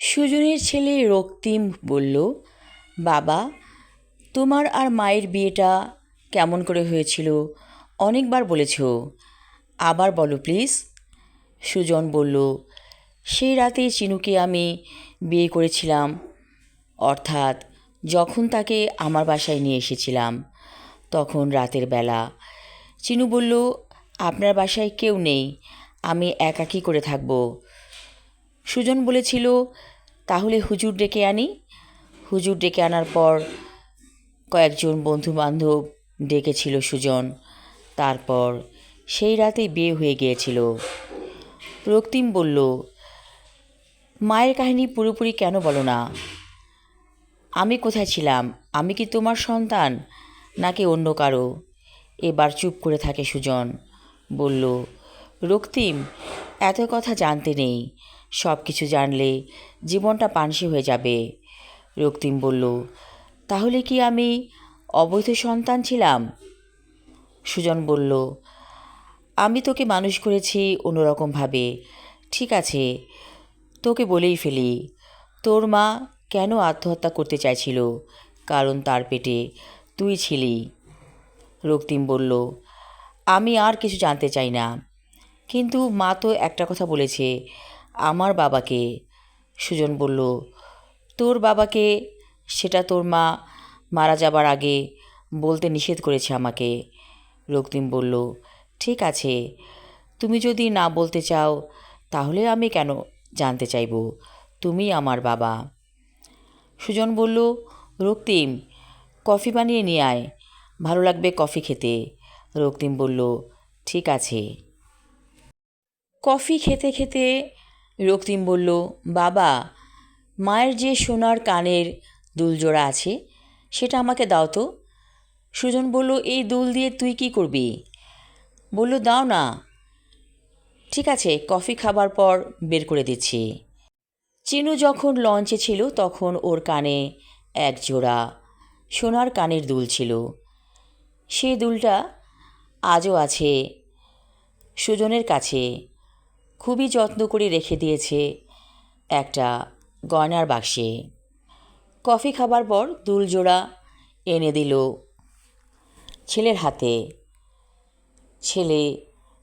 সুজনের ছেলে রক্তিম বলল, বাবা, তোমার আর মায়ের বিয়েটা কেমন করে হয়েছিল অনেকবার বলেছ, আবার বলো প্লিজ। সুজন বলল, সেই রাতে চিনুকে আমি বিয়ে করেছিলাম, অর্থাৎ যখন তাকে আমার বাসায় নিয়ে এসেছিলাম তখন রাতের বেলা। চিনু বলল, আপনার বাসায় কেউ নেই, আমি একাকী করে থাকব। সুজন বলেছিল, তাহলে হুজুর ডেকে আনি। হুজুর ডেকে আনার পর কয়েকজন বন্ধুবান্ধব ডেকেছিল সুজন। তারপর সেই রাতেই বিয়ে হয়ে গিয়েছিল। রক্তিম বলল, মায়ের কাহিনী পুরোপুরি কেন বলো না? আমি কোথায় ছিলাম? আমি কি তোমার সন্তান নাকি অন্য কারো? এবার চুপ করে থাকে সুজন। বলল, রক্তিম, এত কথা জানতে নেই, সব কিছু জানলে জীবনটা পানসি হয়ে যাবে। রক্তিম বলল, তাহলে কি আমি অবৈধ সন্তান ছিলাম? সুজন বলল, আমি তোকে মানুষ করেছি অন্যরকমভাবে। ঠিক আছে, তোকে বলেই ফেলি, তোর মা কেন আত্মহত্যা করতে চাইছিল? কারণ তার পেটে তুই ছিলি। রক্তিম বলল, আমি আর কিছু জানতে চাই না, কিন্তু মা তো একটা কথা বলেছে, আমার বাবাকে। সুজন বলল, তোর বাবাকে? সেটা তোর মা মারা যাবার আগে বলতে নিষেধ করেছে আমাকে। রক্তিম বলল, ঠিক আছে, তুমি যদি না বলতে চাও তাহলে আমি কেন জানতে চাইব? তুমি আমার বাবা। সুজন বলল, রক্তিম, কফি বানিয়ে নিয়ে আয়, ভালো লাগবে কফি খেতে। রক্তিম বলল, ঠিক আছে। কফি খেতে খেতে রক্তিম বলল, বাবা, মায়ের যে সোনার কানের দুলজোড়া আছে সেটা আমাকে দাও তো। সুজন বলল, এই দুল দিয়ে তুই কি করবি? বলল, দাও না। ঠিক আছে, কফি খাবার পর বের করে দিচ্ছি। চিনু যখন লঞ্চে ছিল তখন ওর কানে এক জোড়া সোনার কানের দুল ছিল। সেই দুলটা আজও আছে সুজনের কাছে, খুবই যত্ন করে রেখে দিয়েছে একটা গয়নার বাক্সে। কফি খাবার পর দুল জোড়া এনে দিল ছেলের হাতে। ছেলে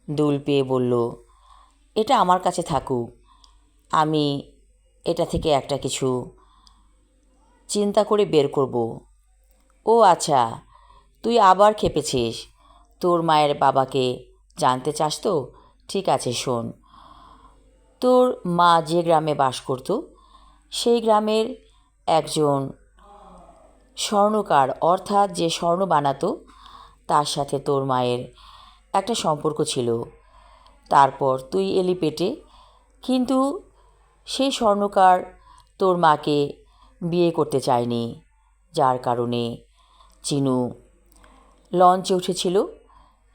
দুল পেয়ে বলল, এটা আমার কাছে থাকুক, আমি এটা থেকে একটা কিছু চিন্তা করে বের করব। ও আচ্ছা, তুই আবার খেপেছিস, তোর মায়ের বাবাকে জানতে চাস তো? ঠিক আছে, শোন। তোর মা যে গ্রামে বাস করত সেই গ্রামের একজন স্বর্ণকার, অর্থাৎ যে স্বর্ণ বানাতো, তার সাথে তোর মায়ের একটা সম্পর্ক ছিল। তারপর তুই এলি পেটে, কিন্তু সেই স্বর্ণকার তোর মাকে বিয়ে করতে চায়নি, যার কারণে চিনু লঞ্চে উঠেছিল,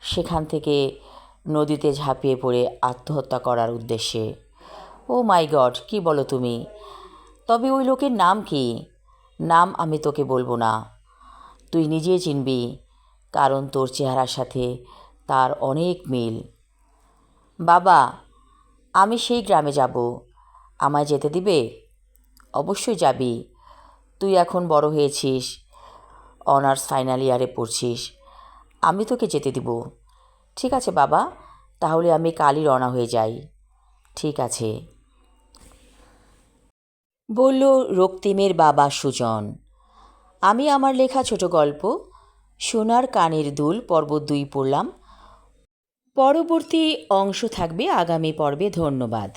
সেখান থেকে নদীতে ঝাঁপিয়ে পড়ে আত্মহত্যা করার উদ্দেশ্যে। ও মাই গড, কী বলো তুমি? তবে ওই লোকের নাম কি? নাম আমি তোকে বলবো না, তুই নিজেই চিনবি, কারণ তোর চেহারার সাথে তার অনেক মিল। বাবা, আমি সেই গ্রামে যাব, আমায় যেতে দিবে? অবশ্যই যাবি, তুই এখন বড় হয়েছিস, অনার্স ফাইনাল ইয়ারে পড়ছিস, আমি তোকে যেতে দিব। ঠিক আছে বাবা, তাহলে আমি কালই রওনা হয়ে যাই। ঠিক আছে, বলল রক্তিমের বাবা সুজন। আমি আমার লেখা ছোট গল্প সোনার কানের দুল পর্ব 2 পড়লাম। পরবর্তী অংশ থাকবে আগামী পর্বে। ধন্যবাদ।